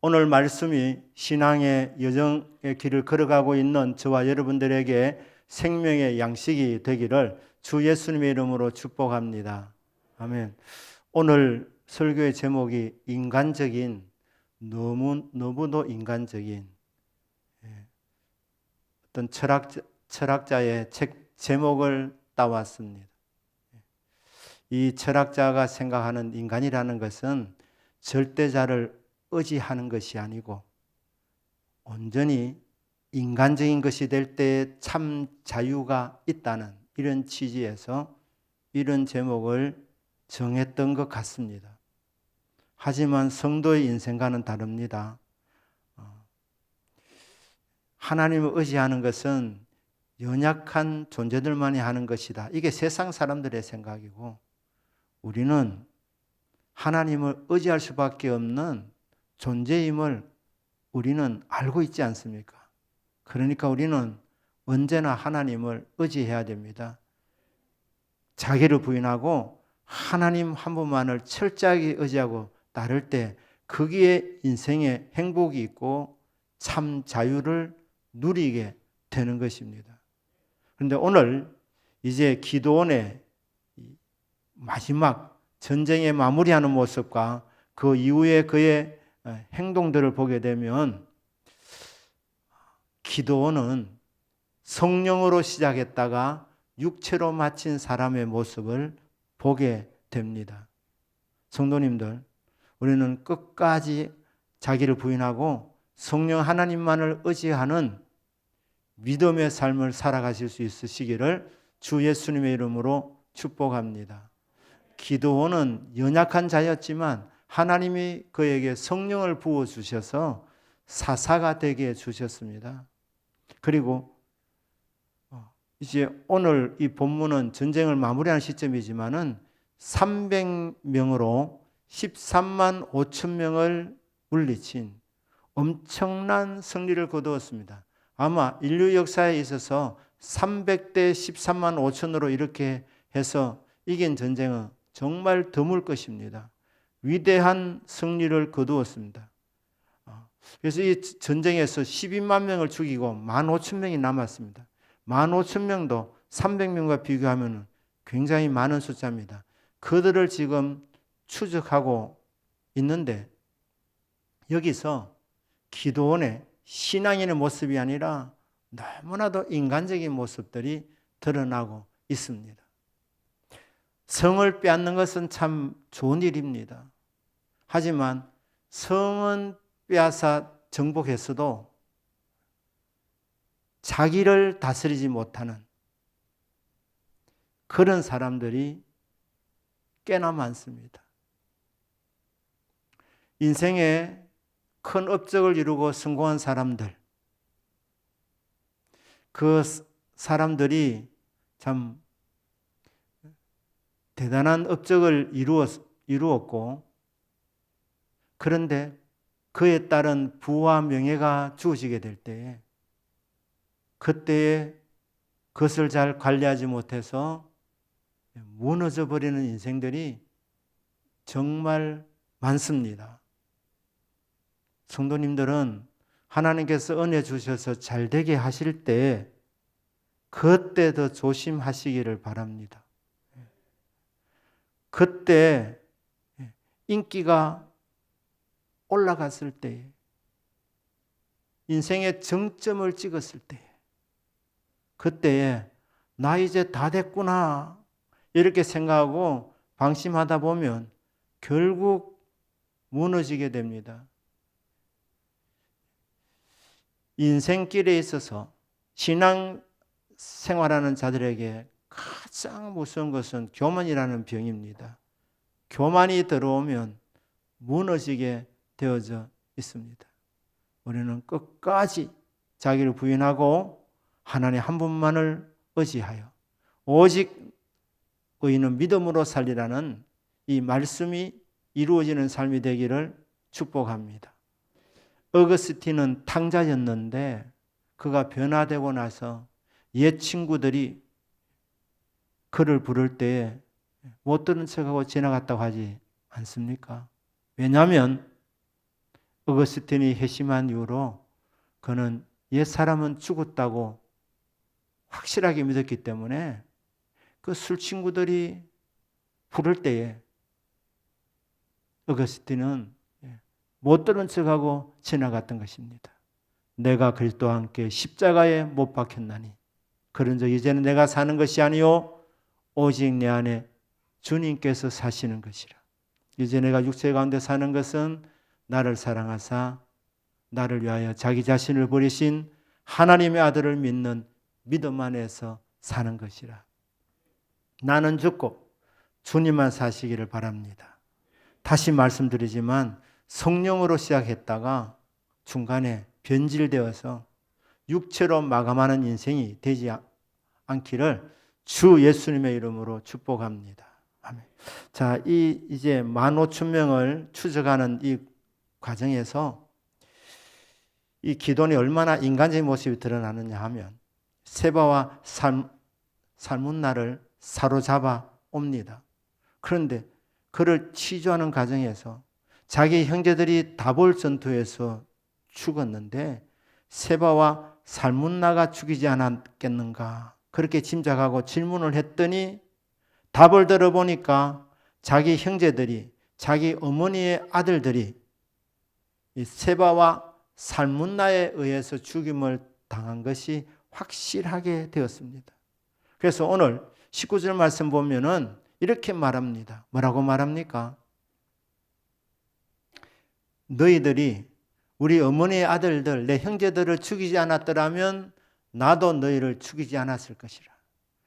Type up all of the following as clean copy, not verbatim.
오늘 말씀이 신앙의 여정의 길을 걸어가고 있는 저와 여러분들에게 생명의 양식이 되기를 주 예수님의 이름으로 축복합니다. 아멘. 오늘 설교의 제목이 인간적인, 너무도 인간적인 어떤 철학자의 책 제목을 따왔습니다. 이 철학자가 생각하는 인간이라는 것은 절대자를 의지하는 것이 아니고 온전히 인간적인 것이 될 때 참 자유가 있다는 이런 취지에서 이런 제목을 정했던 것 같습니다. 하지만 성도의 인생과는 다릅니다. 하나님을 의지하는 것은 연약한 존재들만이 하는 것이다. 이게 세상 사람들의 생각이고 우리는 하나님을 의지할 수밖에 없는 존재임을 우리는 알고 있지 않습니까? 그러니까 우리는 언제나 하나님을 의지해야 됩니다. 자기를 부인하고 하나님 한 분만을 철저하게 의지하고 따를 때 거기에 인생에 행복이 있고 참 자유를 누리게 되는 것입니다. 그런데 오늘 이제 기도원의 마지막 전쟁에 마무리하는 모습과 그 이후에 그의 행동들을 보게 되면 기도원은 성령으로 시작했다가 육체로 마친 사람의 모습을 보게 됩니다. 성도님들, 우리는 끝까지 자기를 부인하고 성령 하나님만을 의지하는 믿음의 삶을 살아가실 수 있으시기를 주 예수님의 이름으로 축복합니다. 기도원은 연약한 자였지만 하나님이 그에게 성령을 부어주셔서 사사가 되게 해주셨습니다. 그리고 이제 오늘 이 본문은 전쟁을 마무리하는 시점이지만은 300명으로 13만 5천 명을 물리친 엄청난 승리를 거두었습니다. 아마 인류 역사에 있어서 300대 13만 5천으로 이렇게 해서 이긴 전쟁은 정말 드물 것입니다. 위대한 승리를 거두었습니다. 그래서 이 전쟁에서 12만 명을 죽이고 15,000명이 남았습니다. 15,000명도 300명과 비교하면 굉장히 많은 숫자입니다. 그들을 지금 추적하고 있는데 여기서 기도원의 신앙인의 모습이 아니라 너무나도 인간적인 모습들이 드러나고 있습니다. 성을 빼앗는 것은 참 좋은 일입니다. 하지만 성은 빼앗아 정복했어도 자기를 다스리지 못하는 그런 사람들이 꽤나 많습니다. 인생에 큰 업적을 이루고 성공한 사람들, 그 사람들이 참 대단한 업적을 이루었고 그런데 그에 따른 부와 명예가 주어지게 될 때에 그때에 그것을 잘 관리하지 못해서 무너져 버리는 인생들이 정말 많습니다. 성도님들은 하나님께서 은혜 주셔서 잘 되게 하실 때 그때 더 조심하시기를 바랍니다. 그때 인기가 올라갔을 때, 인생의 정점을 찍었을 때, 그때에 나 이제 다 됐구나 이렇게 생각하고 방심하다 보면 결국 무너지게 됩니다. 인생길에 있어서 신앙 생활하는 자들에게 가장 무서운 것은 교만이라는 병입니다. 교만이 들어오면 무너지게 되어져 있습니다. 우리는 끝까지 자기를 부인하고 하나님 한 분만을 의지하여 오직 의인은 믿음으로 살리라는 이 말씀이 이루어지는 삶이 되기를 축복합니다. 어거스틴은 탕자였는데 그가 변화되고 나서 옛 친구들이 그를 부를 때에 못 들은 척하고 지나갔다고 하지 않습니까? 왜냐하면 어거스틴이 회심한 이후로 그는 옛사람은 죽었다고 확실하게 믿었기 때문에 그 술 친구들이 부를 때에 어거스틴은 못 들은 척하고 지나갔던 것입니다. 내가 그리스도와 함께 십자가에 못 박혔나니 그런즉 이제는 내가 사는 것이 아니요 오직 내 안에 주님께서 사시는 것이라. 이제 내가 육체 가운데 사는 것은 나를 사랑하사 나를 위하여 자기 자신을 버리신 하나님의 아들을 믿는 믿음 안에서 사는 것이라. 나는 죽고 주님만 사시기를 바랍니다. 다시 말씀드리지만 성령으로 시작했다가 중간에 변질되어서 육체로 마감하는 인생이 되지 않기를 주 예수님의 이름으로 축복합니다. 아멘. 자, 이제 15,000명을 추적하는 이 과정에서 이 기돈이 얼마나 인간적인 모습이 드러나느냐 하면 세바와 살문나를 사로잡아 옵니다. 그런데 그를 치조하는 과정에서 자기 형제들이 다볼 전투에서 죽었는데 세바와 살문나가 죽이지 않았겠는가 그렇게 짐작하고 질문을 했더니 답을 들어보니까 자기 형제들이 자기 어머니의 아들들이 이 세바와 살문나에 의해서 죽임을 당한 것이 확실하게 되었습니다. 그래서 오늘 19절 말씀 보면은 이렇게 말합니다. 뭐라고 말합니까? 너희들이 우리 어머니의 아들들, 내 형제들을 죽이지 않았더라면 나도 너희를 죽이지 않았을 것이라.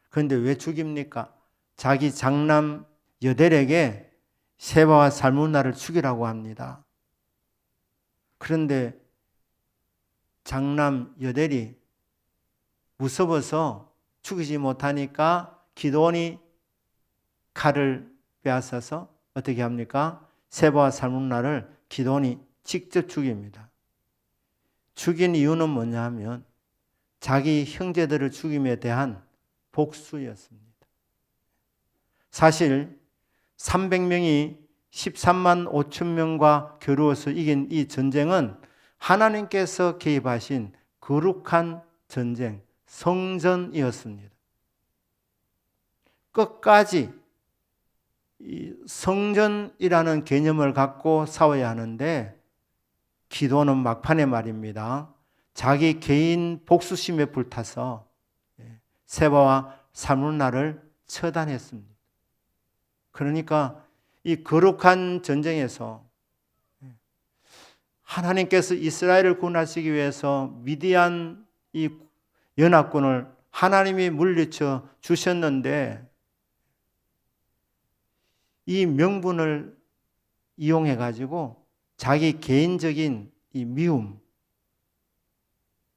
그런데 왜 죽입니까? 자기 장남 여델에게 세바와 살문나를 죽이라고 합니다. 그런데 장남 여델이 무서워서 죽이지 못하니까 기드온이 칼을 빼앗아서 어떻게 합니까? 세바와 살문나를 기드온이 직접 죽입니다. 죽인 이유는 뭐냐 하면 자기 형제들을 죽임에 대한 복수였습니다. 사실 300명이 13만 5천 명과 겨루어서 이긴 이 전쟁은 하나님께서 개입하신 거룩한 전쟁, 성전이었습니다. 끝까지 이 성전이라는 개념을 갖고 싸워야 하는데 기도는 막판에 말입니다. 자기 개인 복수심에 불타서 세바와 살문나를 처단했습니다. 그러니까 이 거룩한 전쟁에서 하나님께서 이스라엘을 구원하시기 위해서 미디안 이 연합군을 하나님이 물리쳐 주셨는데 이 명분을 이용해 가지고 자기 개인적인 이 미움,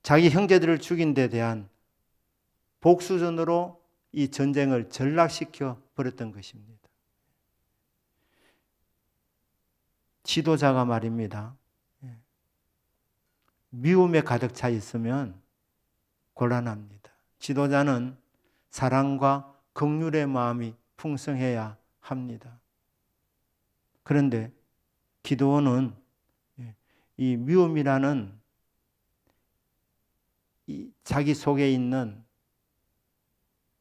자기 형제들을 죽인 데 대한 복수전으로 이 전쟁을 전락시켜 버렸던 것입니다. 지도자가 말입니다. 미움에 가득 차 있으면 곤란합니다. 지도자는 사랑과 긍휼의 마음이 풍성해야 합니다. 그런데 기드온은 이 미움이라는 이 자기 속에 있는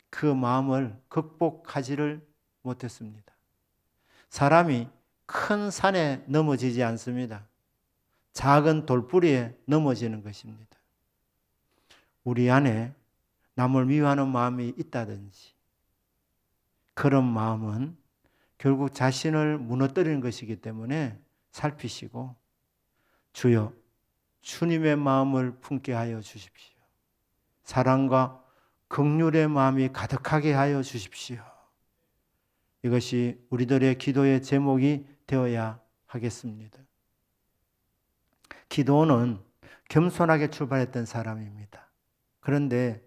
그 마음을 극복하지를 못했습니다. 사람이 큰 산에 넘어지지 않습니다. 작은 돌뿌리에 넘어지는 것입니다. 우리 안에 남을 미워하는 마음이 있다든지 그런 마음은 결국 자신을 무너뜨리는 것이기 때문에 살피시고 주여 주님의 마음을 품게 하여 주십시오. 사랑과 긍휼의 마음이 가득하게 하여 주십시오. 이것이 우리들의 기도의 제목이 되어야 하겠습니다. 기도는 겸손하게 출발했던 사람입니다. 그런데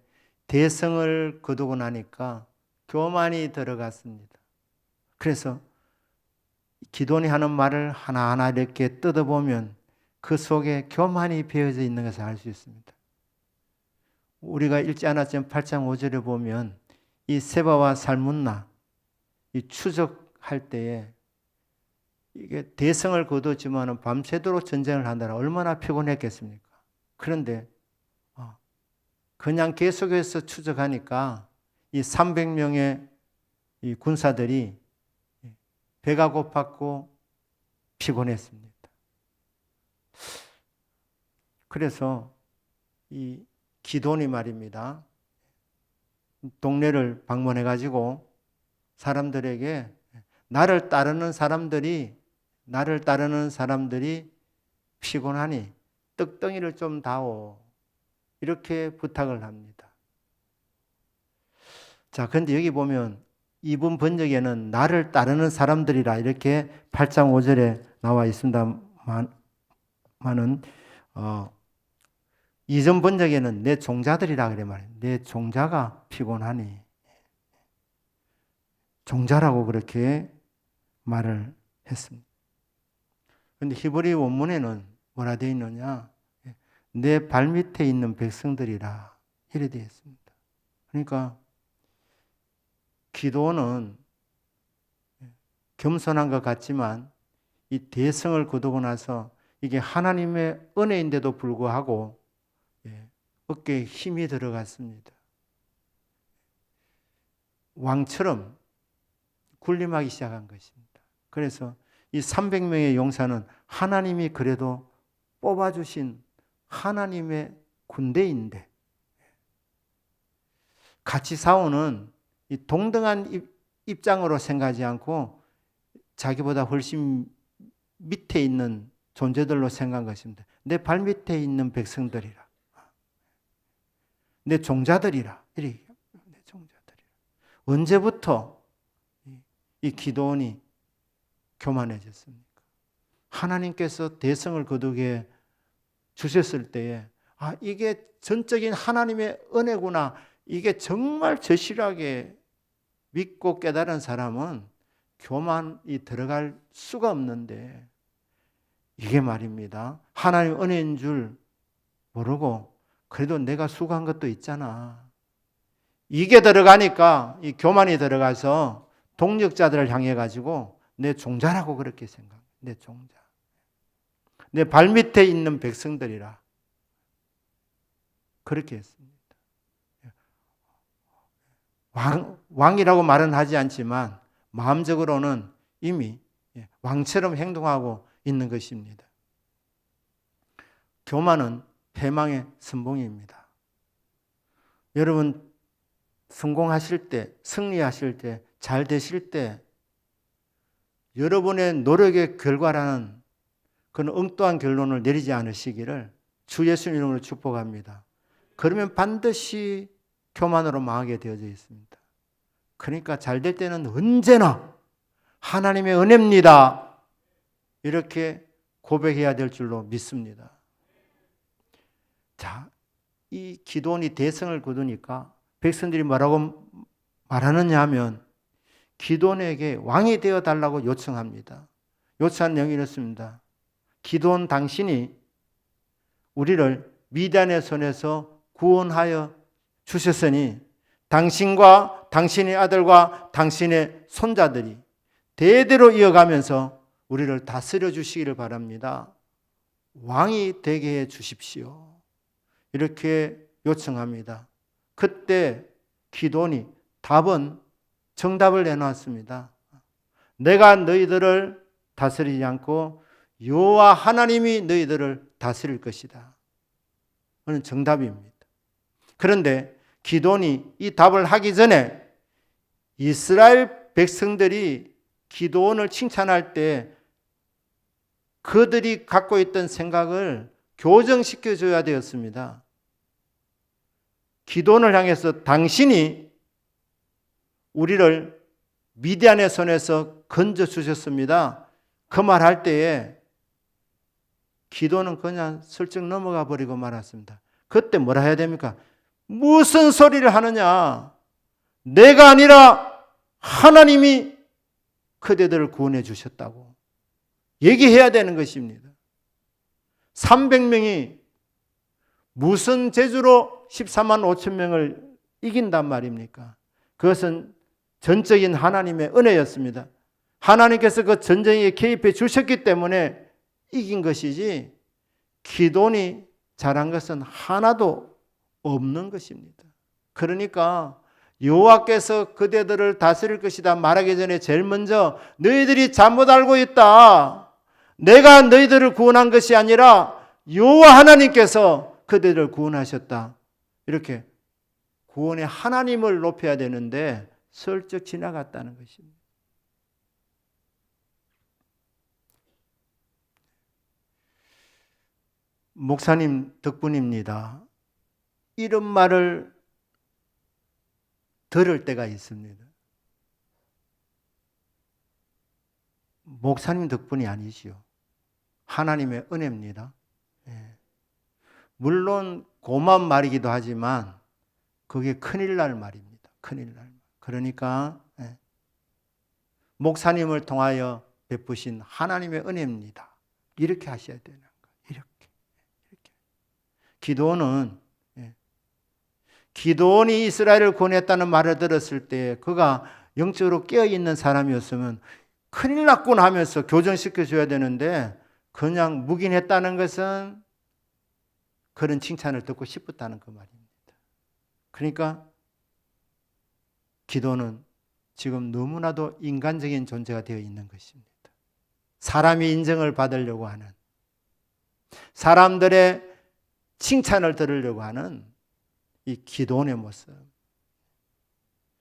대성을 거두고 나니까 교만이 들어갔습니다. 그래서 기돈이 하는 말을 하나하나 이렇게 뜯어보면 그 속에 교만이 배어져 있는 것을 알 수 있습니다. 우리가 읽지 않았지만 8장 5절에 보면 이 세바와 살문나 이 추적할 때에 이게 대성을 거두었지만 밤새도록 전쟁을 하느라 얼마나 피곤했겠습니까? 그런데 그냥 계속해서 추적하니까 이 300명의 이 군사들이 배가 고팠고 피곤했습니다. 그래서 이 기돈이 말입니다. 동네를 방문해 가지고 사람들에게 나를 따르는 사람들이 피곤하니 떡덩이를 좀 다오. 이렇게 부탁을 합니다. 자, 그런데 여기 보면 이분 번역에는 나를 따르는 사람들이라 이렇게 8장 5절에 나와 있습니다만은 이전 번역에는 내 종자들이라 그래 말이에요. 내 종자가 피곤하니 종자라고 그렇게 말을 했습니다. 그런데 히브리 원문에는 뭐라 되어 있느냐? 내 발밑에 있는 백성들이라 이래 되어 있습니다. 그러니까 기도는 겸손한 것 같지만 이 대성을 거두고 나서 이게 하나님의 은혜인데도 불구하고 어깨에 힘이 들어갔습니다. 왕처럼 군림하기 시작한 것입니다. 그래서 이 300명의 용사는 하나님이 그래도 뽑아주신 하나님의 군대인데 같이 싸우는 이 동등한 입장으로 생각하지 않고 자기보다 훨씬 밑에 있는 존재들로 생각한 것입니다. 내 발밑에 있는 백성들이라. 내 종자들이라. 내 종자들이라. 언제부터 이 기도원이 교만해졌습니까? 하나님께서 대성을 거두게 주셨을 때에 이게 전적인 하나님의 은혜구나. 이게 정말 절실하게 믿고 깨달은 사람은 교만이 들어갈 수가 없는데 이게 말입니다. 하나님 은혜인 줄 모르고 그래도 내가 수고한 것도 있잖아. 이게 들어가니까 이 교만이 들어가서 동력자들을 향해 가지고 내 종자라고 그렇게 생각해. 내 종자. 내 발밑에 있는 백성들이라 그렇게 했습니다. 왕이라고 말은 하지 않지만 마음적으로는 이미 왕처럼 행동하고 있는 것입니다. 교만은 패망의 선봉입니다. 여러분 성공하실 때, 승리하실 때, 잘 되실 때 여러분의 노력의 결과라는 그런 엉뚱한 결론을 내리지 않으시기를 주 예수 이름으로 축복합니다. 그러면 반드시 교만으로 망하게 되어져 있습니다. 그러니까 잘 될 때는 언제나 하나님의 은혜입니다. 이렇게 고백해야 될 줄로 믿습니다. 자, 이 기도원이 대성을 거두니까 백성들이 뭐라고 말하느냐 하면 기도원에게 왕이 되어 달라고 요청합니다. 요청한 내용이 이렇습니다. 기도원 당신이 우리를 미디안의 손에서 구원하여 주셨으니 당신과 당신의 아들과 당신의 손자들이 대대로 이어가면서 우리를 다스려 주시기를 바랍니다. 왕이 되게 해 주십시오. 이렇게 요청합니다. 그때 기도원이 정답을 내놓았습니다. 내가 너희들을 다스리지 않고 여호와 하나님이 너희들을 다스릴 것이다. 그는 정답입니다. 그런데 기도원이 이 답을 하기 전에 이스라엘 백성들이 기도원을 칭찬할 때 그들이 갖고 있던 생각을 교정시켜 줘야 되었습니다. 기도원을 향해서 당신이 우리를 미디안의 손에서 건져 주셨습니다. 그 말 할 때에 기도는 그냥 슬쩍 넘어가 버리고 말았습니다. 그때 뭐라 해야 됩니까? 무슨 소리를 하느냐? 내가 아니라 하나님이 그대들을 구원해 주셨다고 얘기해야 되는 것입니다. 300명이 무슨 재주로 14만 5천 명을 이긴단 말입니까? 그것은 전적인 하나님의 은혜였습니다. 하나님께서 그 전쟁에 개입해 주셨기 때문에 이긴 것이지 기돈이 잘한 것은 하나도 없는 것입니다. 그러니까 여호와께서 그대들을 다스릴 것이다 말하기 전에 제일 먼저 너희들이 잘못 알고 있다. 내가 너희들을 구원한 것이 아니라 여호와 하나님께서 그대들을 구원하셨다. 이렇게 구원의 하나님을 높여야 되는데 슬쩍 지나갔다는 것입니다. 목사님 덕분입니다. 이런 말을 들을 때가 있습니다. 목사님 덕분이 아니지요. 하나님의 은혜입니다. 물론 고마운 말이기도 하지만 그게 큰일 날 말입니다. 큰일 날 말. 그러니까 목사님을 통하여 베푸신 하나님의 은혜입니다. 이렇게 하셔야 되는 거예요. 이렇게. 기드온이 이스라엘을 구원했다는 말을 들었을 때 그가 영적으로 깨어있는 사람이었으면 큰일 났군 하면서 교정시켜줘야 되는데 그냥 묵인했다는 것은 그런 칭찬을 듣고 싶었다는 그 말입니다. 그러니까 기도는 지금 너무나도 인간적인 존재가 되어 있는 것입니다. 사람이 인정을 받으려고 하는, 사람들의 칭찬을 들으려고 하는 이 기도원의 모습.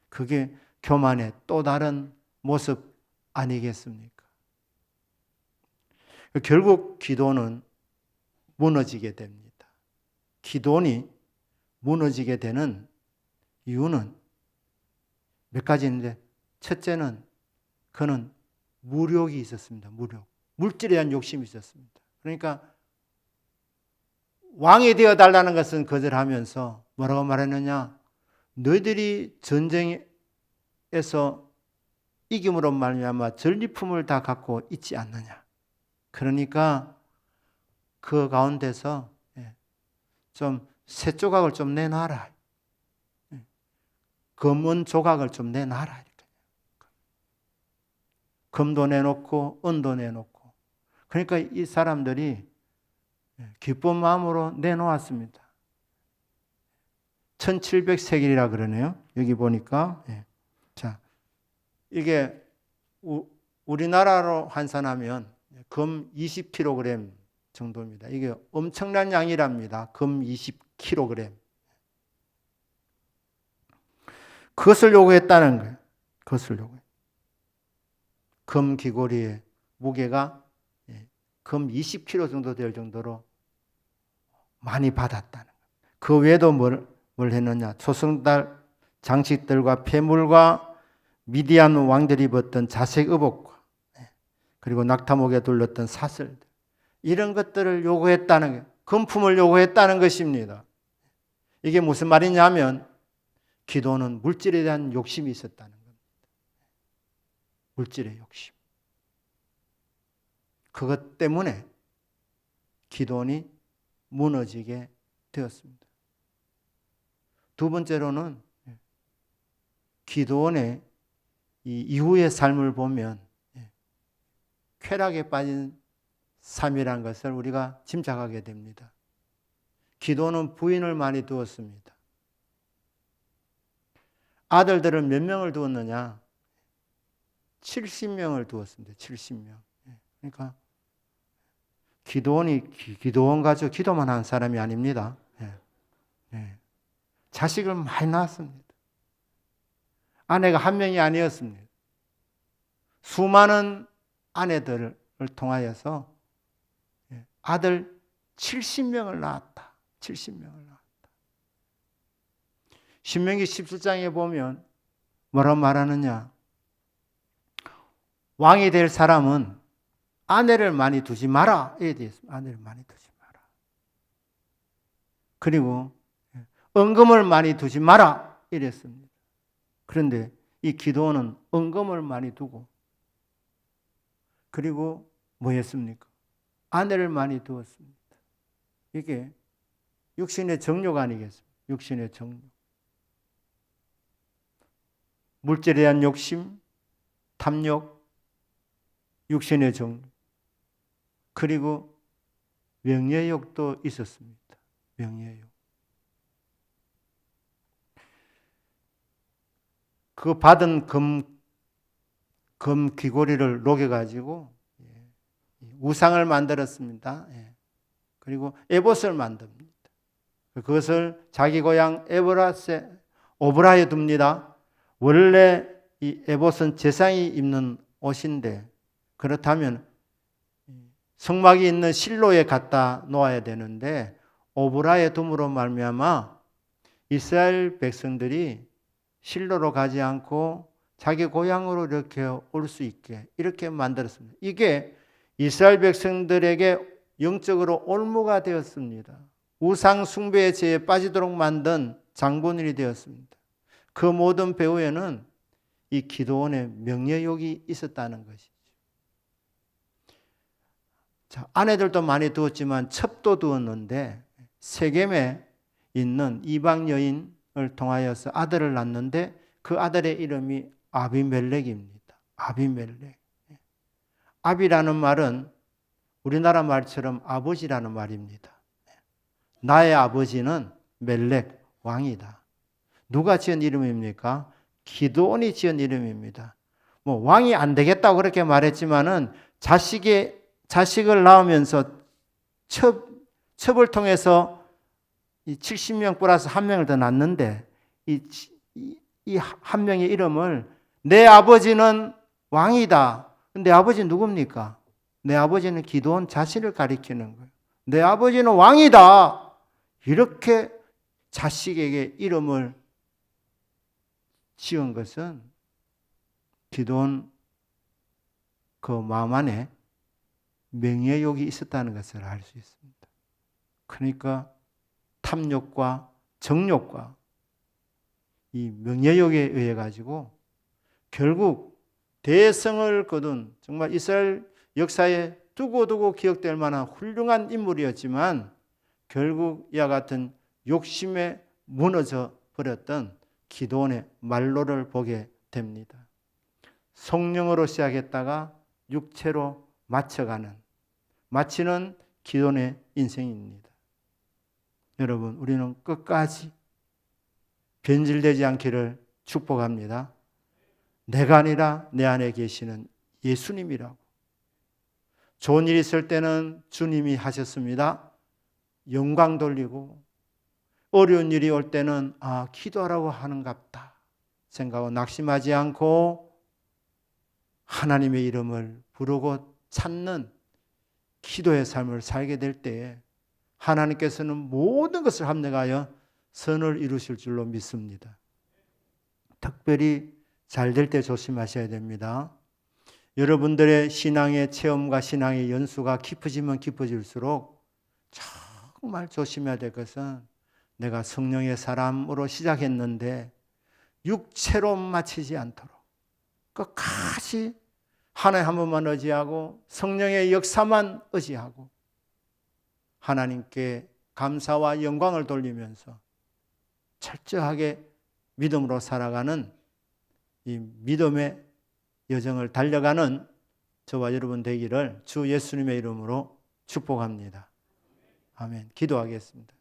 그게 교만의 또 다른 모습 아니겠습니까? 결국 기도는 무너지게 됩니다. 기도원이 무너지게 되는 이유는 몇 가지인데, 첫째는 그는 무력이 있었습니다. 물질에 대한 욕심이 있었습니다. 그러니까 왕이 되어달라는 것은 거절하면서 뭐라고 말했느냐? 너희들이 전쟁에서 이김으로 말미암아 전리품을 다 갖고 있지 않느냐? 그러니까 그 가운데서 좀 새 조각을 좀 내놔라. 검은 조각을 좀 내놔라. 금도 내놓고 은도 내놓고. 그러니까 이 사람들이 기쁜 마음으로 내놓았습니다. 1700세겔이라 그러네요. 여기 보니까. 자, 이게 우리나라로 환산하면 금 20kg 정도입니다. 이게 엄청난 양이랍니다. 금 20kg. 그것을 요구했다는 거예요. 그것을 요구해. 금 귀고리의 무게가 금 20kg 정도 될 정도로 많이 받았다는 거예요. 그 외에도 뭘 했느냐? 초승달 장식들과 폐물과 미디안 왕들이 입었던 자색 의복과 그리고 낙타목에 둘렀던 사슬들, 이런 것들을 요구했다는 거예요. 금품을 요구했다는 것입니다. 이게 무슨 말이냐면 기도는 물질에 대한 욕심이 있었다는 겁니다. 물질의 욕심. 그것 때문에 기도원이 무너지게 되었습니다. 두 번째로는 기도원의 이 이후의 삶을 보면 쾌락에 빠진 삶이라는 것을 우리가 짐작하게 됩니다. 기도는 부인을 많이 두었습니다. 아들들을 몇 명을 두었느냐? 70명을 두었습니다. 70명. 그러니까 기도원이 기도원 가지고 기도만 한 사람이 아닙니다. 자식을 많이 낳았습니다. 아내가 한 명이 아니었습니다. 수많은 아내들을 통하여서 아들 70명을 낳았다. 70명을 낳았다. 신명기 17장에 보면 뭐라고 말하느냐? 왕이 될 사람은 아내를 많이 두지 마라. 이에 대해서 아내를 많이 두지 마라. 그리고 은금을 많이 두지 마라. 이랬습니다. 그런데 이 기도원은 은금을 많이 두고 그리고 뭐 했습니까? 아내를 많이 두었습니다. 이게 육신의 정욕 아니겠습니까? 육신의 정욕. 물질에 대한 욕심, 탐욕, 육신의 종류. 그리고 명예욕도 있었습니다. 명예욕. 그 받은 금 귀고리를 녹여가지고 우상을 만들었습니다. 그리고 에봇을 만듭니다. 그것을 자기 고향 오브라에 둡니다. 원래 이 에봇은 제사장이 입는 옷인데 그렇다면 성막이 있는 실로에 갖다 놓아야 되는데 오브라에 둠으로 말미암아 이스라엘 백성들이 실로로 가지 않고 자기 고향으로 이렇게 올 수 있게 이렇게 만들었습니다. 이게 이스라엘 백성들에게 영적으로 올무가 되었습니다. 우상 숭배의 죄에 빠지도록 만든 장본인이 되었습니다. 그 모든 배후에는 이 기드온의 명예욕이 있었다는 것이죠. 자, 아내들도 많이 두었지만 첩도 두었는데 세겜에 있는 이방 여인을 통하여서 아들을 낳는데 그 아들의 이름이 아비멜렉입니다. 아비멜렉. 아비라는 말은 우리나라 말처럼 아버지라는 말입니다. 나의 아버지는 멜렉 왕이다. 누가 지은 이름입니까? 기드온이 지은 이름입니다. 뭐 왕이 안 되겠다고 그렇게 말했지만은 자식을 낳으면서 첩을 통해서 70명 플러스 한 명을 더 낳는데 이 한 명의 이름을 내 아버지는 왕이다. 내 아버지는 누굽니까? 내 아버지는 기드온 자신을 가리키는 거예요. 내 아버지는 왕이다. 이렇게 자식에게 이름을 지은 것은 기드온 그 마음 안에 명예욕이 있었다는 것을 알 수 있습니다. 그러니까 탐욕과 정욕과 이 명예욕에 의해 가지고 결국 대성을 거둔 정말 이스라엘 역사에 두고두고 기억될 만한 훌륭한 인물이었지만 결국 이와 같은 욕심에 무너져 버렸던 기드온의 말로를 보게 됩니다. 성령으로 시작했다가 육체로 마치는 기드온의 인생입니다. 여러분, 우리는 끝까지 변질되지 않기를 축복합니다. 내가 아니라 내 안에 계시는 예수님이라고. 좋은 일이 있을 때는 주님이 하셨습니다. 영광 돌리고 어려운 일이 올 때는 기도하라고 하는갑다 생각하고 낙심하지 않고 하나님의 이름을 부르고 찾는 기도의 삶을 살게 될 때에 하나님께서는 모든 것을 합력하여 선을 이루실 줄로 믿습니다. 특별히 잘 될 때 조심하셔야 됩니다. 여러분들의 신앙의 체험과 신앙의 연수가 깊어지면 깊어질수록 정말 조심해야 될 것은 내가 성령의 사람으로 시작했는데 육체로 마치지 않도록 끝까지 하나님 한 분만 의지하고 성령의 역사만 의지하고 하나님께 감사와 영광을 돌리면서 철저하게 믿음으로 살아가는 이 믿음의 여정을 달려가는 저와 여러분 되기를 주 예수님의 이름으로 축복합니다. 아멘. 기도하겠습니다.